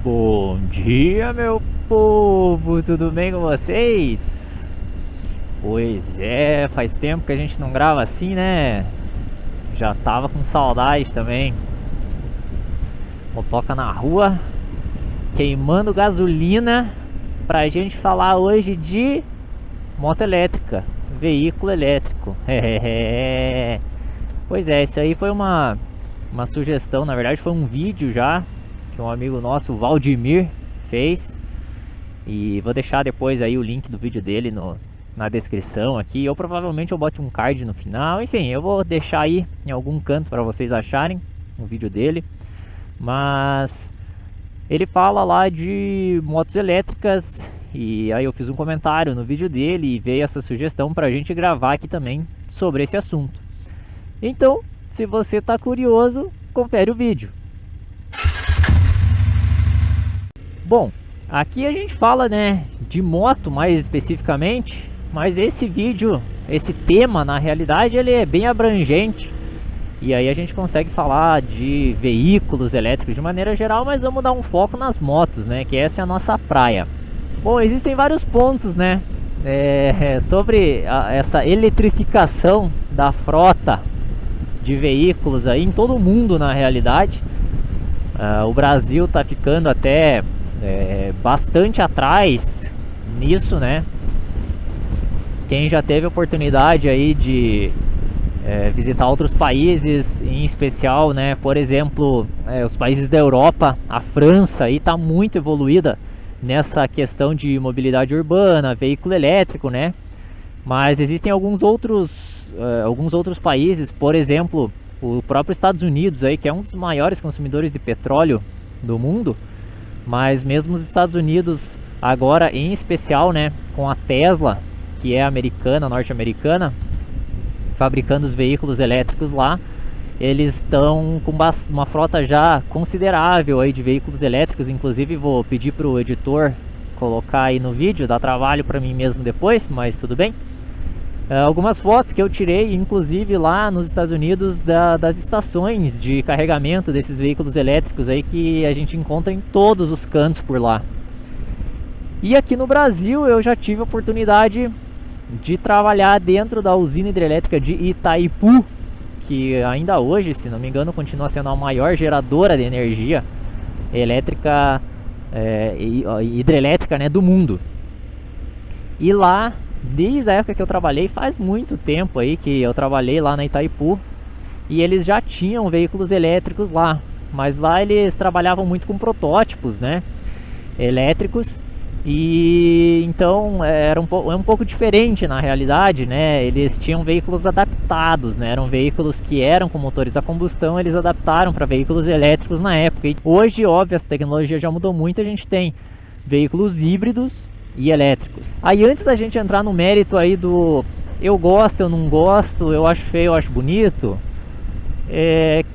Bom dia, meu povo, tudo bem com vocês? Pois é, faz tempo que a gente não grava assim, né? Já tava com saudade também. Motoca na rua, queimando gasolina pra gente falar hoje de moto elétrica, veículo elétrico. Pois é, isso aí foi uma sugestão, na verdade foi um vídeo já que um amigo nosso, o Valdemir, fez. E vou deixar depois aí o link do vídeo dele na descrição aqui. Ou provavelmente eu boto um card no final. Enfim, eu vou deixar aí em algum canto para vocês acharem o vídeo dele. Mas ele fala lá de motos elétricas. E aí eu fiz um comentário no vídeo dele e veio essa sugestão para a gente gravar aqui também sobre esse assunto. Então, se você está curioso, confere o vídeo. Bom, aqui a gente fala, né, de moto mais especificamente, mas esse vídeo, esse tema na realidade ele é bem abrangente. E aí a gente consegue falar de veículos elétricos de maneira geral, mas vamos dar um foco nas motos, né, que essa é a nossa praia. Bom, existem vários pontos, né, sobre essa eletrificação da frota de veículos aí em todo o mundo na realidade. O Brasil está ficando até bastante atrás nisso, né? Quem já teve oportunidade aí de visitar outros países, em especial, né? Por exemplo, os países da Europa, a França aí tá muito evoluída nessa questão de mobilidade urbana, veículo elétrico, né? Mas existem alguns outros países, por exemplo, o próprio Estados Unidos aí, que é um dos maiores consumidores de petróleo do mundo. Mas mesmo os Estados Unidos agora, em especial, né, com a Tesla, que é americana, norte-americana, fabricando os veículos elétricos lá, eles estão com uma frota já considerável aí de veículos elétricos. Inclusive vou pedir para o editor colocar aí no vídeo, dá trabalho para mim mesmo depois, mas tudo bem. Algumas fotos que eu tirei, inclusive lá nos Estados Unidos, das estações de carregamento desses veículos elétricos aí que a gente encontra em todos os cantos por lá. E aqui no Brasil eu já tive a oportunidade de trabalhar dentro da usina hidrelétrica de Itaipu, que ainda hoje, se não me engano, continua sendo a maior geradora de energia elétrica hidrelétrica, né, do mundo. E lá, desde a época que eu trabalhei, faz muito tempo aí que eu trabalhei lá na Itaipu, e eles já tinham veículos elétricos lá, mas lá eles trabalhavam muito com protótipos, né, elétricos, e então era um pouco diferente na realidade, né. Eles tinham veículos adaptados, né, eram veículos que eram com motores a combustão, eles adaptaram para veículos elétricos na época. E hoje, óbvio, essa tecnologia já mudou muito, a gente tem veículos híbridos e elétricos. Aí antes da gente entrar no mérito aí do eu gosto, eu não gosto, eu acho feio, eu acho bonito,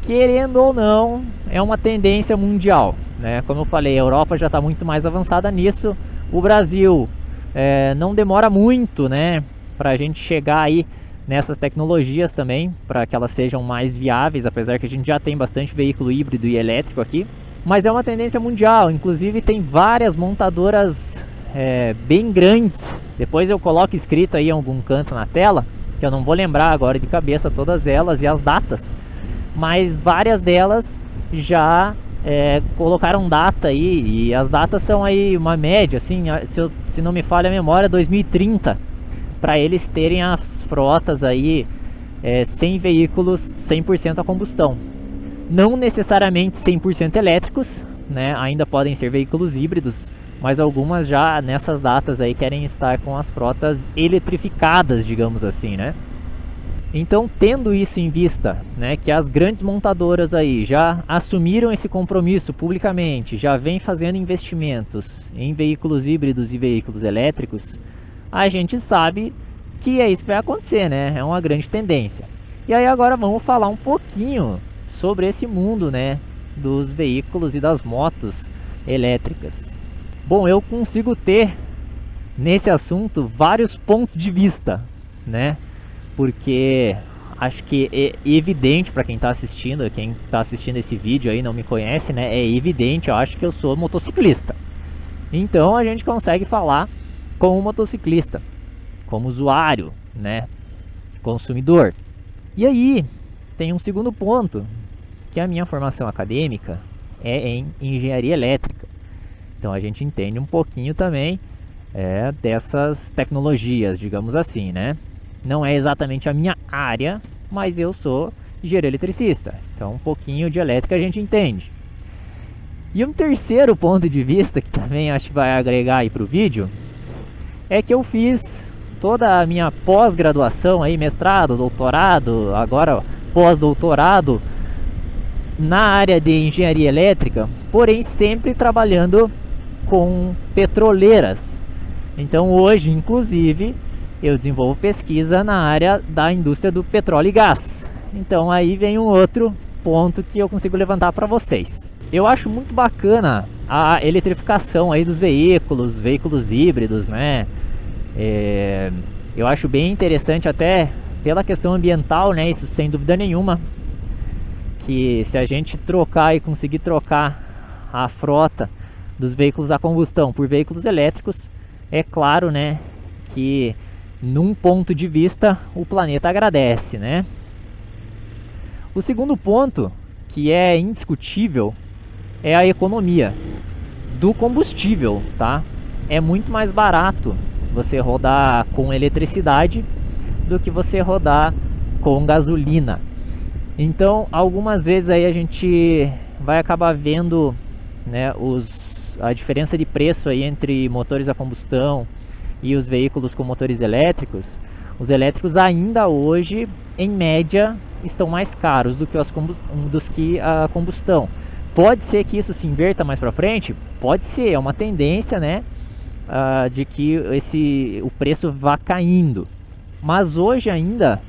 querendo ou não, é uma tendência mundial, né? Como eu falei, a Europa já está muito mais avançada nisso. O Brasil não demora muito, né, para a gente chegar aí nessas tecnologias também, para que elas sejam mais viáveis, apesar que a gente já tem bastante veículo híbrido e elétrico aqui. Mas é uma tendência mundial, inclusive tem várias montadoras bem grandes. Depois eu coloco escrito aí em algum canto na tela, que eu não vou lembrar agora de cabeça todas elas e as datas, mas várias delas já colocaram data aí, e as datas são aí uma média, assim, se não me falha a memória, 2030, para eles terem as frotas aí sem veículos 100% a combustão. Não necessariamente 100% elétricos, né? Ainda podem ser veículos híbridos, mas algumas já nessas datas aí querem estar com as frotas eletrificadas, digamos assim, né? Então, tendo isso em vista, né, que as grandes montadoras aí já assumiram esse compromisso publicamente, já vem fazendo investimentos em veículos híbridos e veículos elétricos, a gente sabe que é isso que vai acontecer, né? É uma grande tendência. E aí agora vamos falar um pouquinho sobre esse mundo, né, dos veículos e das motos elétricas. Bom, eu consigo ter nesse assunto vários pontos de vista, né? Porque acho que é evidente para quem está assistindo esse vídeo aí não me conhece, né? É evidente, eu acho que eu sou motociclista. Então a gente consegue falar como motociclista, como usuário, né? Consumidor. E aí tem um segundo ponto, que a minha formação acadêmica é em engenharia elétrica. Então a gente entende um pouquinho também dessas tecnologias, digamos assim, né? Não é exatamente a minha área, mas eu sou engenheiro eletricista. Então um pouquinho de elétrica a gente entende. E um terceiro ponto de vista, que também acho que vai agregar aí para o vídeo, é que eu fiz toda a minha pós-graduação aí, mestrado, doutorado, agora pós-doutorado, na área de engenharia elétrica, porém sempre trabalhando com petroleiras. Então hoje, inclusive, eu desenvolvo pesquisa na área da indústria do petróleo e gás. Então aí vem um outro ponto que eu consigo levantar para vocês. Eu acho muito bacana a eletrificação aí dos veículos híbridos, né? Eu acho bem interessante até pela questão ambiental, né? Isso sem dúvida nenhuma. Que se a gente trocar e conseguir trocar a frota dos veículos a combustão por veículos elétricos, é claro, né, que num ponto de vista o planeta agradece, né? O segundo ponto, que é indiscutível, é a economia do combustível, tá? É muito mais barato você rodar com eletricidade do que você rodar com gasolina. Então, algumas vezes aí a gente vai acabar vendo, né, a diferença de preço aí entre motores a combustão e os veículos com motores elétricos. Os elétricos ainda hoje, em média, estão mais caros do que a combustão. Pode ser que isso se inverta mais para frente? Pode ser, é uma tendência, né, de que o preço vá caindo. Mas hoje ainda,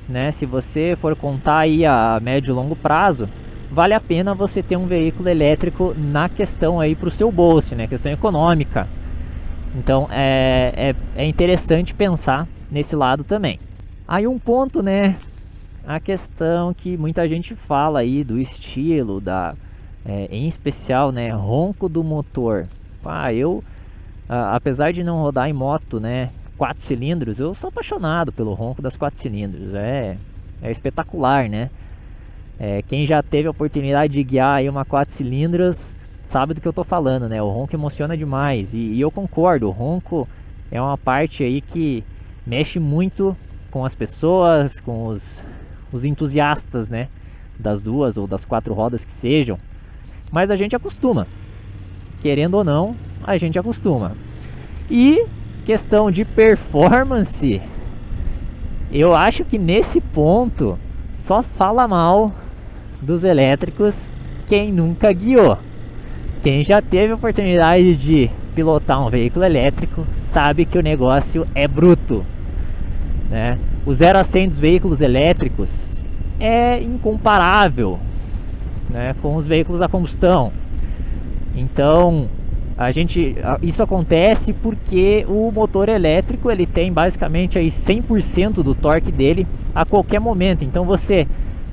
né, se você for contar aí a médio e longo prazo, vale a pena você ter um veículo elétrico na questão aí para o seu bolso, né, questão econômica. Então é interessante pensar nesse lado também. Aí um ponto, né, a questão que muita gente fala aí do estilo, em especial, né, ronco do motor. Apesar de não rodar em moto, né, 4 cilindros, eu sou apaixonado pelo ronco das 4 cilindros. É espetacular, né? Quem já teve a oportunidade de guiar aí uma 4 cilindros sabe do que eu tô falando, né? O ronco emociona demais e eu concordo. O ronco é uma parte aí que mexe muito com as pessoas, com os entusiastas, né, das 2 ou das 4 rodas que sejam. Mas a gente acostuma, querendo ou não, a gente acostuma. E questão de performance, eu acho que nesse ponto só fala mal dos elétricos quem nunca guiou. Quem já teve a oportunidade de pilotar um veículo elétrico sabe que o negócio é bruto, né? O 0 a 100 dos veículos elétricos é incomparável, né, com os veículos a combustão. Então isso acontece porque o motor elétrico ele tem basicamente aí 100% do torque dele a qualquer momento. Então você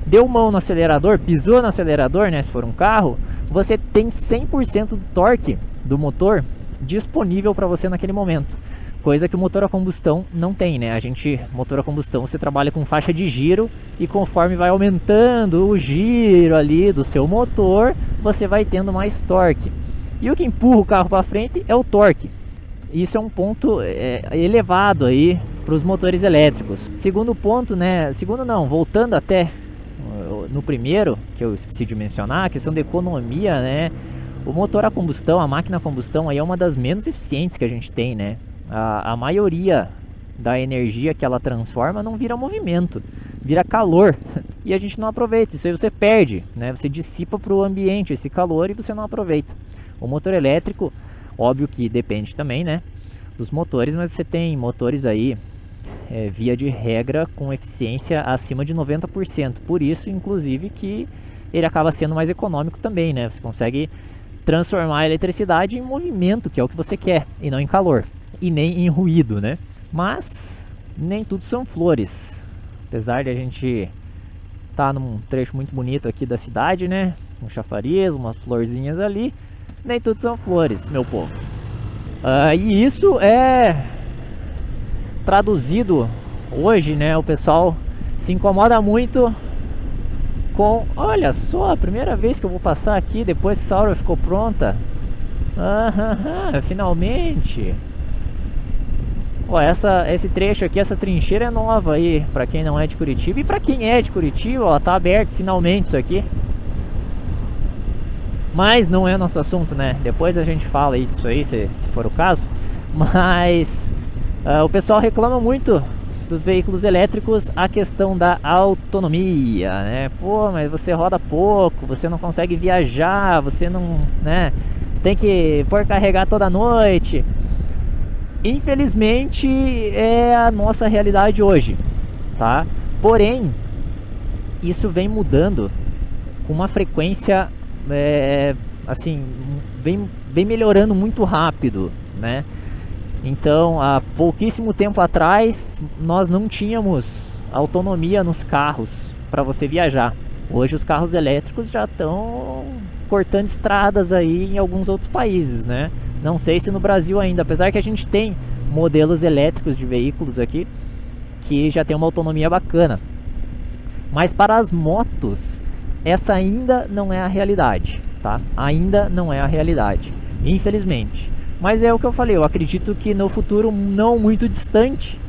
deu mão no acelerador, pisou no acelerador, né, se for um carro, você tem 100% do torque do motor disponível para você naquele momento. Coisa que o motor a combustão não tem, né? Motor a combustão, você trabalha com faixa de giro e conforme vai aumentando o giro ali do seu motor, você vai tendo mais torque. E o que empurra o carro para frente é o torque. Isso é um ponto elevado aí para os motores elétricos. Segundo ponto, né? Segundo não, voltando até no primeiro, que eu esqueci de mencionar, a questão da economia, né? O motor a combustão, a máquina a combustão aí é uma das menos eficientes que a gente tem, né? A maioria da energia que ela transforma não vira movimento, vira calor. E a gente não aproveita, isso aí você perde, né? Você dissipa para o ambiente esse calor e você não aproveita. O motor elétrico, óbvio que depende também, né, dos motores, mas você tem motores aí, via de regra, com eficiência acima de 90%. Por isso, inclusive, que ele acaba sendo mais econômico também, né? Você consegue transformar a eletricidade em movimento, que é o que você quer, e não em calor, e nem em ruído, né? Mas nem tudo são flores. Apesar de a gente tá num trecho muito bonito aqui da cidade, né? Um chafariz, umas florzinhas ali. Nem tudo são flores, meu povo. E isso é traduzido hoje, né? O pessoal se incomoda muito com... Olha só, a primeira vez que eu vou passar aqui depois que essa aura ficou pronta. Finalmente. Ó, esse trecho aqui, essa trincheira é nova aí, pra quem não é de Curitiba. E pra quem é de Curitiba, ó, tá aberto finalmente isso aqui. Mas não é nosso assunto, né? Depois a gente fala aí disso aí, se for o caso. Mas o pessoal reclama muito dos veículos elétricos a questão da autonomia, né? Pô, mas você roda pouco, você não consegue viajar, você não, né? Tem que pôr carregar toda noite. Infelizmente é a nossa realidade hoje, tá? Porém, isso vem mudando com uma frequência, assim, vem melhorando muito rápido, né? Então, há pouquíssimo tempo atrás, nós não tínhamos autonomia nos carros para você viajar. Hoje os carros elétricos já estão cortando estradas aí em alguns outros países, né? Não sei se no Brasil ainda, apesar que a gente tem modelos elétricos de veículos aqui que já tem uma autonomia bacana. Mas para as motos, essa ainda não é a realidade, tá? Ainda não é a realidade, infelizmente. Mas é o que eu falei, eu acredito que no futuro não muito distante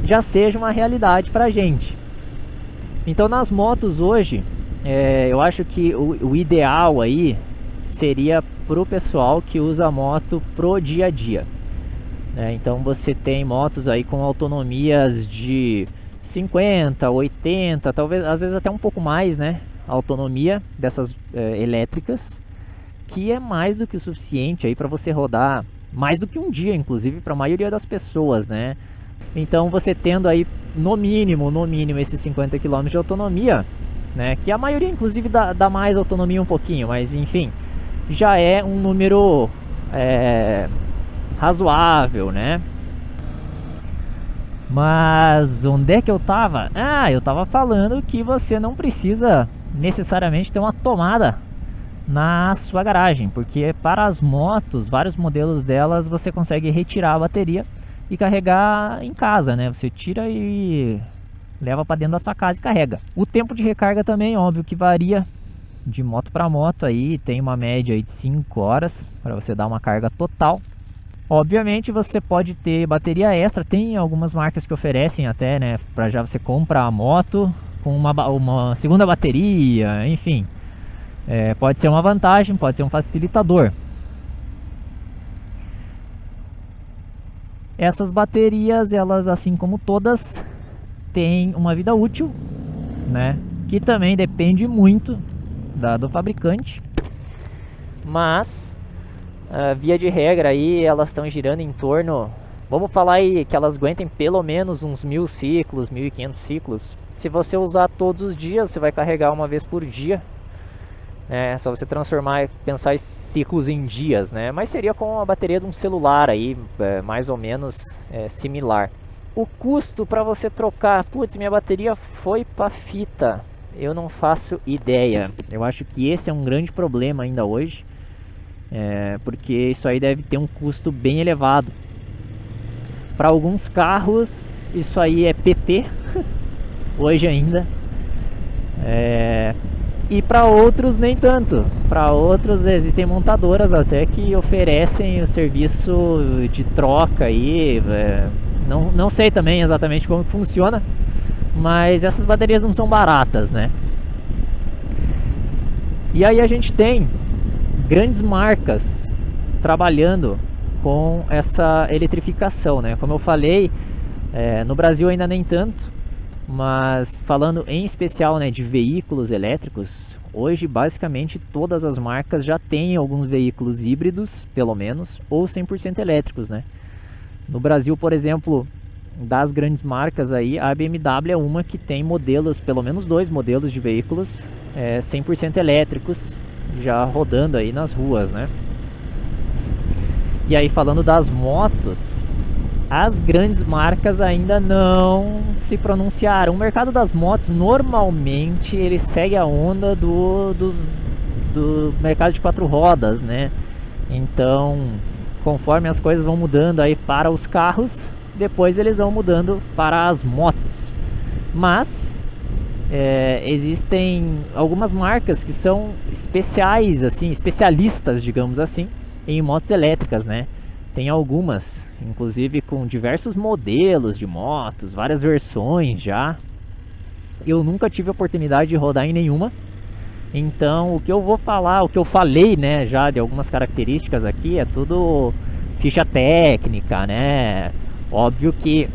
já seja uma realidade para a gente. Então nas motos hoje, eu acho que o ideal aí seria pro pessoal que usa a moto pro dia a dia. Então você tem motos aí com autonomias de 50, 80, talvez às vezes até um pouco mais, né? Autonomia dessas elétricas, que é mais do que o suficiente aí para você rodar mais do que um dia, inclusive para a maioria das pessoas, né? Então você tendo aí no mínimo esses 50 km de autonomia, né? Que a maioria inclusive dá mais autonomia um pouquinho, mas enfim, já é um número razoável, né? Mas onde é que eu tava? Eu tava falando que você não precisa necessariamente ter uma tomada na sua garagem, porque para as motos, vários modelos delas, você consegue retirar a bateria e carregar em casa, né? Você tira e leva para dentro da sua casa e carrega. O tempo de recarga também, óbvio que varia de moto para moto, aí tem uma média aí de 5 horas para você dar uma carga total. Obviamente você pode ter bateria extra, tem algumas marcas que oferecem até, né, para já você compra a moto com uma segunda bateria, enfim. Pode ser uma vantagem, pode ser um facilitador. Essas baterias, elas assim como todas, têm uma vida útil, né, que também depende muito do fabricante. Mas via de regra aí elas estão girando em torno, vamos falar aí que elas aguentem pelo menos uns 1000 ciclos, 1500 ciclos. Se você usar todos os dias, você vai carregar uma vez por dia. É só você transformar, pensar esses ciclos em dias, né? Mas seria com a bateria de um celular aí, mais ou menos similar. O custo para você trocar, putz, minha bateria foi para fita, eu não faço ideia. Eu acho que esse é um grande problema ainda hoje, porque isso aí deve ter um custo bem elevado. Para alguns carros, isso aí é PT, hoje ainda. E para outros nem tanto. Para outros existem montadoras até que oferecem o serviço de troca aí. Não sei também exatamente como que funciona, mas essas baterias não são baratas, né? E aí a gente tem grandes marcas trabalhando com essa eletrificação, né? Como eu falei, no Brasil ainda nem tanto. Mas falando em especial, né, de veículos elétricos, hoje basicamente todas as marcas já têm alguns veículos híbridos, pelo menos, ou 100% elétricos, né? No Brasil, por exemplo, das grandes marcas aí, a BMW é uma que tem modelos, pelo menos 2 modelos de veículos 100% elétricos já rodando aí nas ruas, né? E aí falando das motos, as grandes marcas ainda não se pronunciaram. O mercado das motos normalmente ele segue a onda do mercado de 4 rodas, né? Então, conforme as coisas vão mudando aí para os carros, depois eles vão mudando para as motos. Mas existem algumas marcas que são especiais, assim, especialistas, digamos assim, em motos elétricas, né? Tem algumas, inclusive com diversos modelos de motos, várias versões já. Eu nunca tive a oportunidade de rodar em nenhuma. Então, o que eu vou falar, o que eu falei, né, já de algumas características aqui, é tudo ficha técnica, né? Óbvio que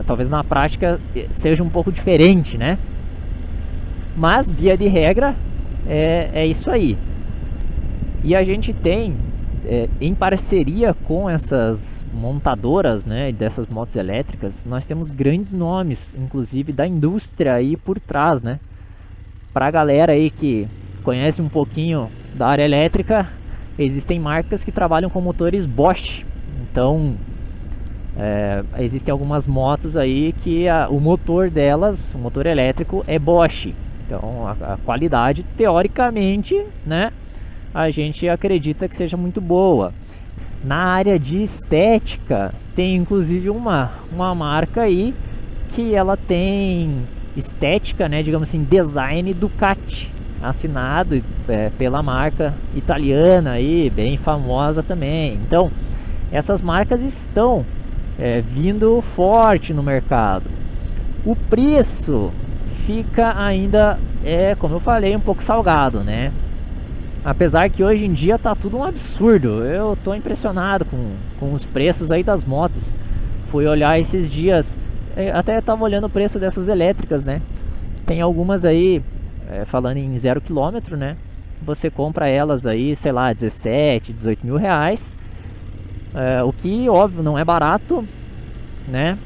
talvez na prática seja um pouco diferente, né? Mas, via de regra, é isso aí. E a gente tem, em parceria com essas montadoras, né, dessas motos elétricas, nós temos grandes nomes, inclusive da indústria aí por trás, né? Pra galera aí que conhece um pouquinho da área elétrica, existem marcas que trabalham com motores Bosch. Então, existem algumas motos aí que o motor delas, o motor elétrico, é Bosch. Então, a qualidade, teoricamente, né, a gente acredita que seja muito boa. Na área de estética, tem inclusive uma marca aí que ela tem estética, né, digamos assim, design Ducati, assinado pela marca italiana aí, bem famosa também. Então, essas marcas estão vindo forte no mercado. O preço fica ainda, como eu falei, um pouco salgado, né? Apesar que hoje em dia tá tudo um absurdo. Eu tô impressionado com os preços aí das motos. Fui olhar esses dias, até tava olhando o preço dessas elétricas, né? Tem algumas aí, falando em 0 km, né? Você compra elas aí, sei lá, 17, 18 mil reais. O que, óbvio, não é barato, né?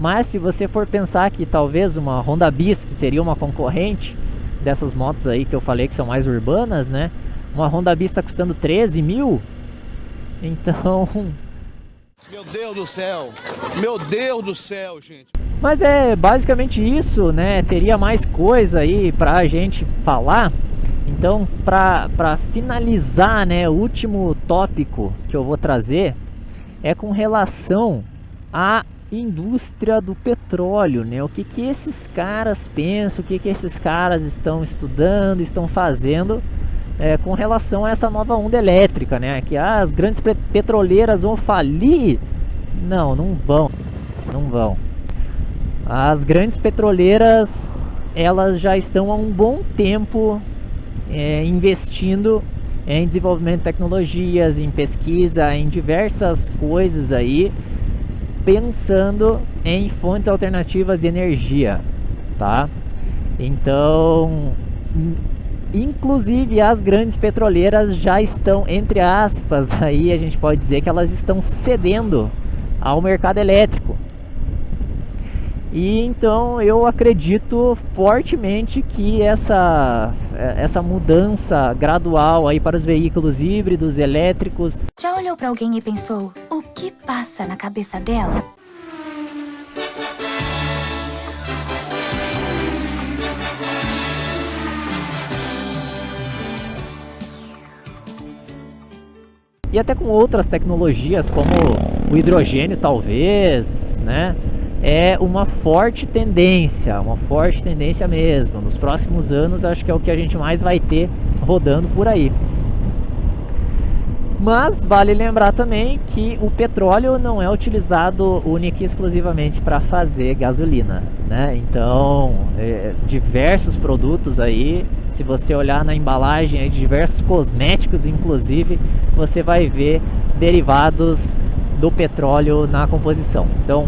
Mas se você for pensar que talvez uma Honda Bis, que seria uma concorrente dessas motos aí que eu falei que são mais urbanas, né? Uma Honda Bis está custando 13 mil. Então... Meu Deus do céu! Meu Deus do céu, gente! Mas é basicamente isso, né? Teria mais coisa aí pra gente falar. Então, pra finalizar, né? O último tópico que eu vou trazer é com relação à indústria do petróleo, né? O que esses caras pensam, o que esses caras estão estudando, estão fazendo com relação a essa nova onda elétrica, né? Que as grandes petroleiras vão falir? Não vão, não vão. As grandes petroleiras, elas já estão há um bom tempo investindo em desenvolvimento de tecnologias, em pesquisa, em diversas coisas aí, pensando em fontes alternativas de energia, tá? Então, inclusive as grandes petroleiras já estão, entre aspas, aí a gente pode dizer que elas estão cedendo ao mercado elétrico. E então eu acredito fortemente que essa mudança gradual aí para os veículos híbridos, elétricos... Já olhou para alguém e pensou, o que passa na cabeça dela? E até com outras tecnologias como o hidrogênio talvez, né? É uma forte tendência mesmo. Nos próximos anos acho que é o que a gente mais vai ter rodando por aí. Mas vale lembrar também que o petróleo não é utilizado única e exclusivamente para fazer gasolina, né? Então, diversos produtos aí, se você olhar na embalagem aí, de diversos cosméticos inclusive, você vai ver derivados do petróleo na composição. Então,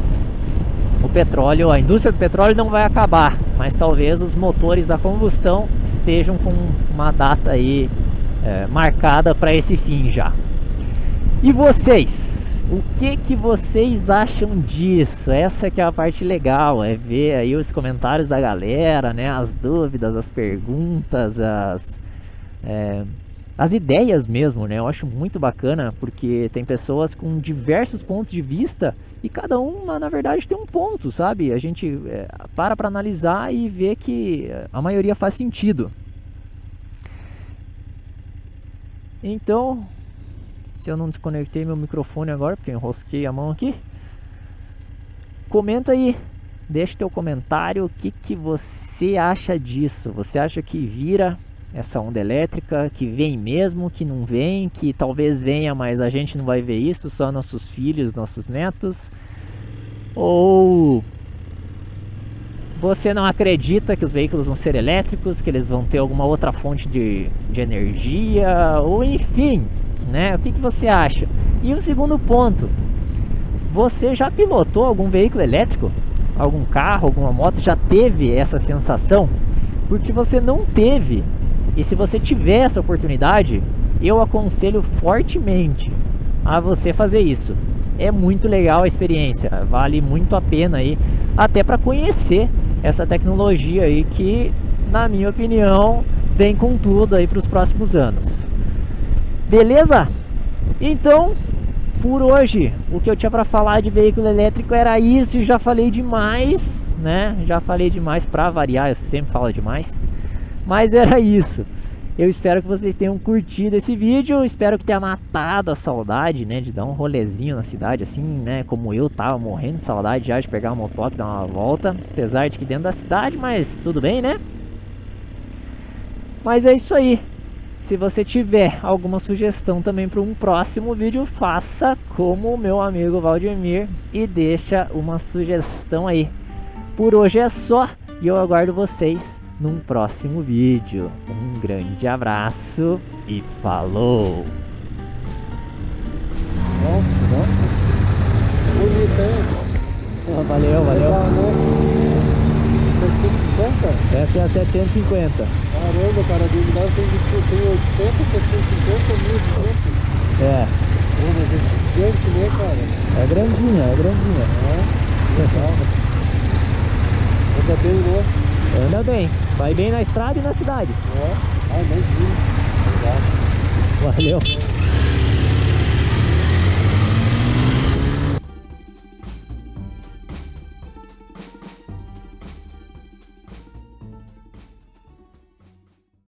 o petróleo, a indústria do petróleo não vai acabar, mas talvez os motores a combustão estejam com uma data aí marcada para esse fim já. E vocês? O que vocês acham disso? Essa que é a parte legal, é ver aí os comentários da galera, né? As dúvidas, as perguntas, as ideias mesmo, né? Eu acho muito bacana, porque tem pessoas com diversos pontos de vista e cada uma, na verdade, tem um ponto, sabe? A gente para analisar e ver que a maioria faz sentido. Então, se eu não desconectei meu microfone agora, porque eu enrosquei a mão aqui, comenta aí, deixa teu comentário, o que você acha disso? Você acha que vira essa onda elétrica, que vem mesmo, que não vem, que talvez venha, mas a gente não vai ver isso, só nossos filhos, nossos netos? Ou você não acredita que os veículos vão ser elétricos, que eles vão ter alguma outra fonte de energia, ou enfim, né? O que você acha? E um segundo ponto, você já pilotou algum veículo elétrico? Algum carro, alguma moto? Já teve essa sensação? Porque se você não teve, e se você tiver essa oportunidade, eu aconselho fortemente a você fazer isso. É muito legal a experiência, vale muito a pena aí, até para conhecer essa tecnologia aí que, na minha opinião, vem com tudo aí para os próximos anos. Beleza? Então, por hoje, o que eu tinha para falar de veículo elétrico era isso, e já falei demais, né? Já falei demais para variar, eu sempre falo demais. Mas era isso. Eu espero que vocês tenham curtido esse vídeo. Espero que tenha matado a saudade, né, de dar um rolezinho na cidade, assim, né, como eu tava morrendo de saudade já de pegar uma motoca e dar uma volta. Apesar de que dentro da cidade, mas tudo bem, né? Mas é isso aí. Se você tiver alguma sugestão também para um próximo vídeo, faça como o meu amigo Valdemir e deixa uma sugestão aí. Por hoje é só e eu aguardo vocês num próximo vídeo. Um grande abraço e falou! Bonita, hein? Valeu, valeu. Legal, né? 750? Essa é a 750. Caramba, cara, a BMW tem 800, 750 mil. É. Pô, mas é gigante, né, cara? É grandinha, é grandinha. Legal. Anda bem, né? Anda bem. Vai bem na estrada e na cidade. Imagina. Legal. Valeu.